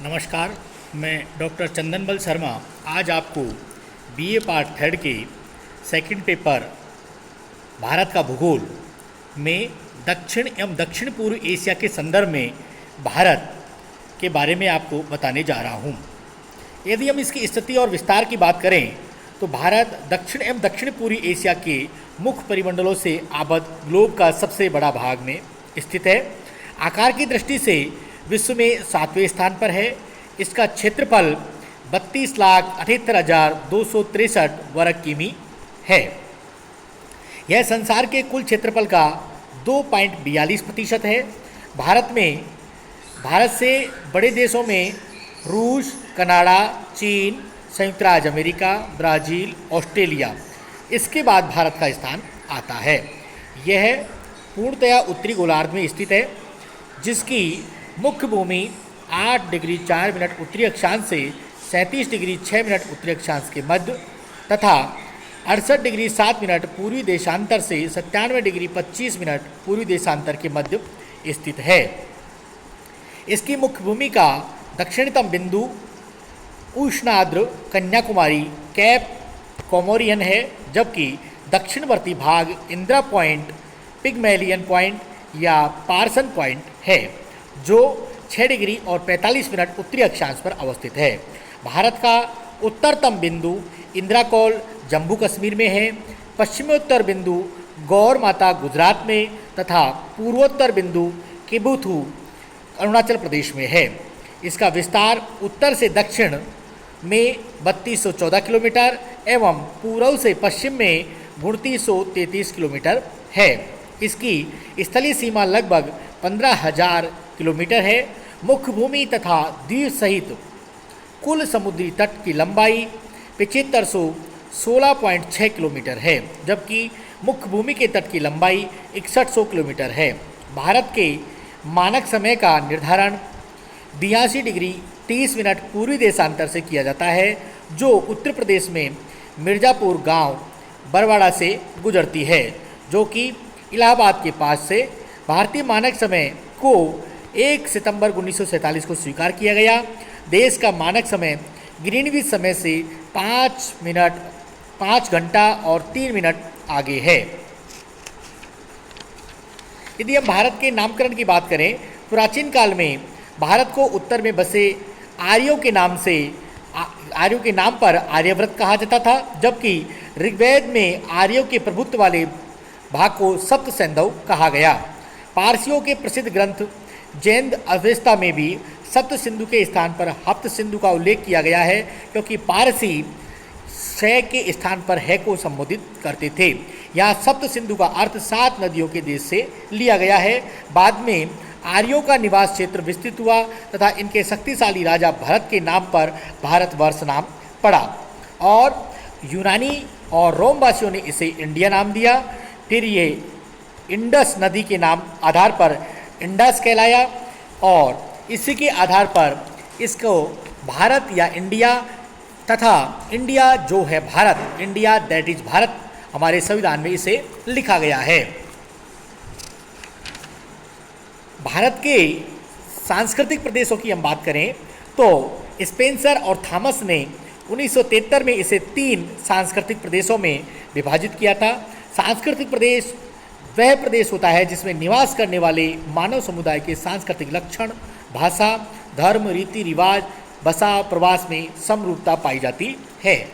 नमस्कार। मैं डॉक्टर चंदनबल शर्मा आज आपको बीए पार्ट थर्ड के सेकंड पेपर भारत का भूगोल में दक्षिण एवं दक्षिण पूर्व एशिया के संदर्भ में भारत के बारे में आपको बताने जा रहा हूँ। यदि हम इसकी स्थिति और विस्तार की बात करें तो भारत दक्षिण एवं दक्षिण पूर्वी एशिया के मुख्य परिमंडलों से आबद्ध ग्लोब का सबसे बड़ा भाग में स्थित है। आकार की दृष्टि से विश्व में 7वें स्थान पर है। इसका क्षेत्रफल 32,78,263 वर्ग किमी है। यह संसार के कुल क्षेत्रफल का 2.42% है। भारत से बड़े देशों में रूस, कनाडा, चीन, संयुक्त राज्य अमेरिका, ब्राज़ील, ऑस्ट्रेलिया, इसके बाद भारत का स्थान आता है। यह पूर्णतया उत्तरी गोलार्ध में स्थित है, जिसकी मुख्य भूमि 8 डिग्री 4 मिनट उत्तरी अक्षांश से 37 डिग्री 6 मिनट उत्तरी अक्षांश के मध्य तथा 68 डिग्री 7 मिनट पूर्वी देशांतर से 97 डिग्री 25 मिनट पूर्वी देशांतर के मध्य स्थित है। इसकी मुख्य भूमि का दक्षिणतम बिंदु उष्णार्द्र कन्याकुमारी कैप कोमोरियन है, जबकि दक्षिणवर्ती भाग इंदिरा पॉइंट, पिगमेलियन पॉइंट या पार्सन पॉइंट है, जो 6 डिग्री और 45 मिनट उत्तरी अक्षांश पर अवस्थित है। भारत का उत्तरतम बिंदु इंदिरा कौल जम्मू कश्मीर में है, पश्चिमोत्तर बिंदु गौर माता गुजरात में तथा पूर्वोत्तर बिंदु किबुथु अरुणाचल प्रदेश में है। इसका विस्तार उत्तर से दक्षिण में 3214 किलोमीटर एवं पूर्व से पश्चिम में 2933 किलोमीटर है। इसकी स्थलीय सीमा लगभग 15,000 किलोमीटर है। मुख्य भूमि तथा द्वीप सहित कुल समुद्री तट की लंबाई 7516.6 किलोमीटर है, जबकि मुख्य भूमि के तट की लंबाई 6100 किलोमीटर है। भारत के मानक समय का निर्धारण 82 डिग्री 30 मिनट पूर्वी देशांतर से किया जाता है, जो उत्तर प्रदेश में मिर्ज़ापुर गांव बरवाड़ा से गुजरती है, जो कि इलाहाबाद के पास से। भारतीय मानक समय को 1 सितंबर 1947 को स्वीकार किया गया। देश का मानक समय ग्रीनविच समय से 5 घंटा और 3 मिनट आगे है। यदि हम भारत के नामकरण की बात करें, प्राचीन काल में भारत को उत्तर में बसे आर्यों के नाम पर आर्यव्रत कहा जाता था, जबकि ऋग्वेद में आर्यों के प्रभुत्व वाले भाग को सप्त सैंधव कहा गया। पारसियों के प्रसिद्ध ग्रंथ जैन अवेस्ता में भी सप्त सिंधु के स्थान पर हप्त सिंधु का उल्लेख किया गया है, क्योंकि पारसी शय के स्थान पर है को संबोधित करते थे। यहाँ सप्त सिंधु का अर्थ 7 नदियों के देश से लिया गया है। बाद में आर्यों का निवास क्षेत्र विस्तृत हुआ तथा इनके शक्तिशाली राजा भरत के नाम पर भारतवर्ष नाम पड़ा और यूनानी और रोमवासियों ने इसे इंडिया नाम दिया। फिर ये इंडस नदी के नाम आधार पर इंडस कहलाया और इसी के आधार पर इसको भारत या इंडिया तथा इंडिया जो है Bharat, India that is Bharat, हमारे संविधान में इसे लिखा गया है। भारत के सांस्कृतिक प्रदेशों की हम बात करें तो स्पेंसर और थॉमस ने 1973 में इसे 3 सांस्कृतिक प्रदेशों में विभाजित किया था। सांस्कृतिक प्रदेश वह प्रदेश होता है जिसमें निवास करने वाले मानव समुदाय के सांस्कृतिक लक्षण, भाषा, धर्म, रीति रिवाज, बसा प्रवास में समरूपता पाई जाती है।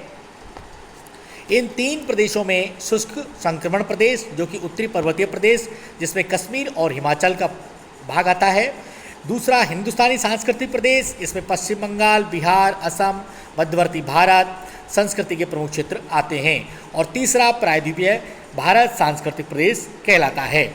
इन 3 प्रदेशों में शुष्क संक्रमण प्रदेश, जो कि उत्तरी पर्वतीय प्रदेश जिसमें कश्मीर और हिमाचल का भाग आता है। दूसरा हिंदुस्तानी सांस्कृतिक प्रदेश, इसमें पश्चिम बंगाल, बिहार, असम, मध्यवर्ती भारत संस्कृति के प्रमुख क्षेत्र आते हैं। और तीसरा प्रायद्वीपीय भारत सांस्कृतिक प्रदेश कहलाता है।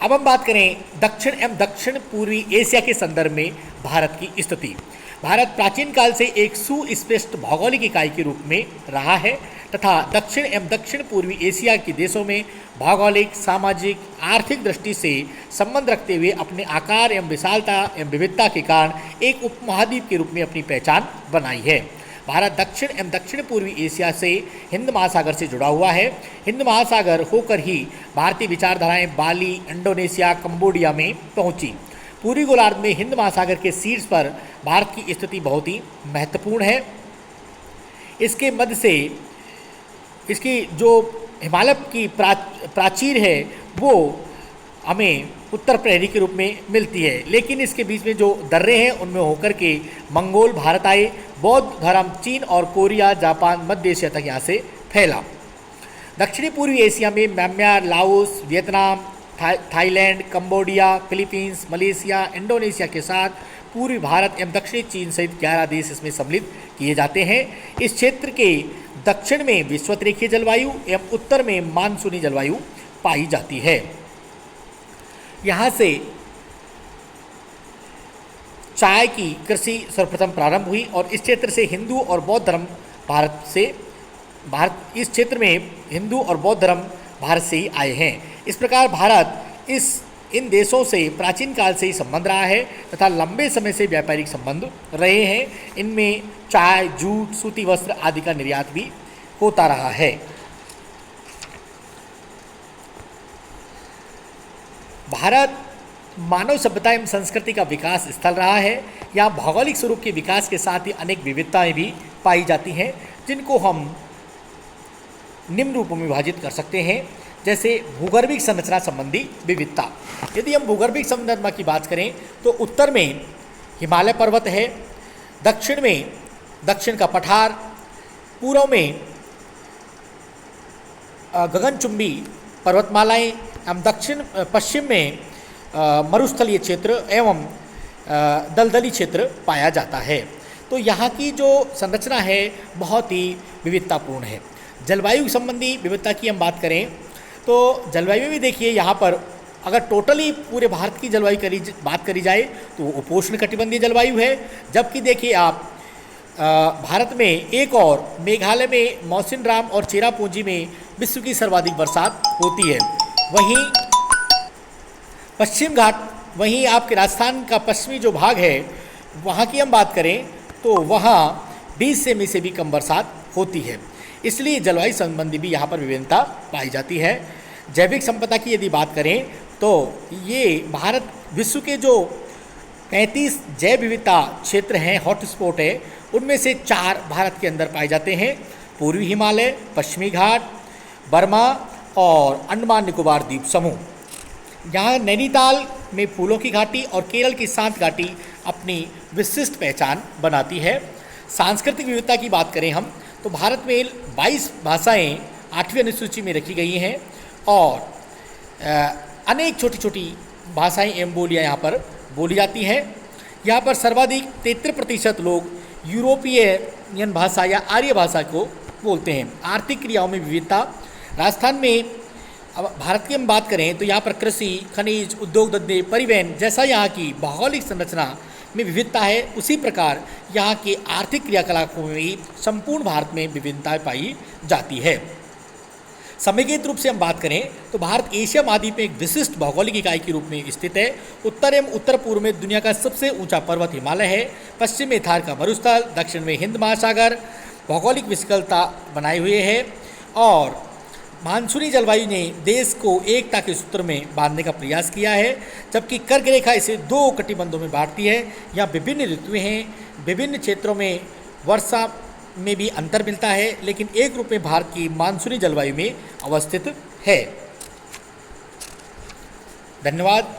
अब हम बात करें दक्षिण एवं दक्षिण पूर्वी एशिया के संदर्भ में भारत की स्थिति। भारत प्राचीन काल से एक सुस्पष्ट भौगोलिक इकाई के रूप में रहा है तथा दक्षिण एवं दक्षिण पूर्वी एशिया के देशों में भौगोलिक, सामाजिक, आर्थिक दृष्टि से संबंध रखते हुए अपने आकार एवं विशालता एवं विविधता के कारण एक उपमहाद्वीप के रूप में अपनी पहचान बनाई है। भारत दक्षिण एवं दक्षिण पूर्वी एशिया से हिंद महासागर से जुड़ा हुआ है। हिंद महासागर होकर ही भारतीय विचारधाराएं बाली, इंडोनेशिया, कंबोडिया में पहुंची। पूर्वी गोलार्ध में हिंद महासागर के शीर्ष पर भारत की स्थिति बहुत ही महत्वपूर्ण है। इसके मध्य से इसकी जो हिमालय की प्राचीर है वो हमें उत्तर प्रहरी के रूप में मिलती है, लेकिन इसके बीच में जो दर्रे हैं उनमें होकर के मंगोल भारत आए, बौद्ध धर्म चीन और कोरिया, जापान, मध्य एशिया तक यहाँ से फैला। दक्षिणी पूर्वी एशिया में Myanmar, Laos, Vietnam, Thailand, Cambodia, Philippines, Malaysia, Indonesia के साथ पूर्वी भारत एवं दक्षिणी चीन सहित 11 देश इसमें सम्मिलित किए जाते हैं। इस क्षेत्र के दक्षिण में विषुवतरेखीय जलवायु एवं उत्तर में मानसूनी जलवायु पाई जाती है। यहाँ से चाय की कृषि सर्वप्रथम प्रारंभ हुई और इस क्षेत्र से हिंदू और बौद्ध धर्म इस क्षेत्र में हिंदू और बौद्ध धर्म भारत से ही आए हैं। इस प्रकार भारत इन देशों से प्राचीन काल से ही संबंध रहा है तथा लंबे समय से व्यापारिक संबंध रहे हैं। इनमें चाय, जूट, सूती वस्त्र आदि का निर्यात भी होता रहा है। भारत मानव सभ्यता एवं संस्कृति का विकास स्थल रहा है। यहाँ भौगोलिक स्वरूप के विकास के साथ ही अनेक विविधताएं भी पाई जाती हैं, जिनको हम निम्न रूपों में विभाजित कर सकते हैं। जैसे भूगर्भिक संरचना संबंधी विविधता। यदि हम भूगर्भिक संरचना की बात करें तो उत्तर में हिमालय पर्वत है, दक्षिण में दक्षिण का पठार, पूर्व में गगनचुंबी पर्वतमालाएं एवं पश्चिम में मरुस्थलीय क्षेत्र एवं दलदली क्षेत्र पाया जाता है। तो यहाँ की जो संरचना है बहुत ही विविधतापूर्ण है। जलवायु संबंधी विविधता की हम बात करें तो जलवायु में भी देखिए, यहाँ पर अगर टोटली पूरे भारत की जलवायु बात करी जाए तो उपोष्ण कटिबंधीय जलवायु है। जबकि देखिए आप भारत में एक और मेघालय में मौसिनराम और चेरापूंजी में विश्व की सर्वाधिक बरसात होती है। वहीं पश्चिम घाट, वहीं आपके राजस्थान का पश्चिमी जो भाग है वहाँ की हम बात करें तो वहाँ 20 सेमी से भी कम बरसात होती है। इसलिए जलवायु संबंधी भी यहाँ पर विभिन्नता पाई जाती है। जैविक संपदा की यदि बात करें तो ये भारत विश्व के जो 35 जैव विविधता क्षेत्र हैं, हॉटस्पॉट है, उनमें से 4 भारत के अंदर पाए जाते हैं। पूर्वी हिमालय, पश्चिमी घाट, बर्मा और अंडमान निकोबार द्वीप समूह। यहाँ नैनीताल में फूलों की घाटी और केरल की शांत घाटी अपनी विशिष्ट पहचान बनाती है। सांस्कृतिक विविधता की बात करें हम तो भारत में 22 भाषाएं 8वीं अनुसूची में रखी गई हैं और अनेक छोटी छोटी भाषाएं एवं बोलियाँ यहाँ पर बोली जाती हैं। यहाँ पर सर्वाधिक 33% लोग यूरोपियन भाषा या आर्य भाषा को बोलते हैं। आर्थिक क्रियाओं में विविधता। राजस्थान में अब भारत की हम बात करें तो यहाँ पर कृषि, खनिज, उद्योग धंधे, परिवहन जैसा यहाँ की भौगोलिक संरचना में विविधता है, उसी प्रकार यहाँ के आर्थिक क्रियाकलापों में भी संपूर्ण भारत में विभिन्नताएं पाई जाती है। समेकित रूप से हम बात करें तो भारत एशिया महाद्वीप में एक विशिष्ट भौगोलिक इकाई के रूप में स्थित है। उत्तर एवं उत्तर पूर्व में दुनिया का सबसे ऊंचा पर्वत हिमालय है, पश्चिम में थार का मरुस्थल, दक्षिण में हिंद महासागर भौगोलिक विशिष्टता बनाए हुए है और मानसूनी जलवायु ने देश को एकता के सूत्र में बांधने का प्रयास किया है। जबकि कर्क रेखा इसे 2 कटिबंधों में बांटती है। यहाँ विभिन्न ऋतुएं हैं, विभिन्न क्षेत्रों में वर्षा में भी अंतर मिलता है, लेकिन एक रूप में भारत की मानसूनी जलवायु में अवस्थित है। धन्यवाद।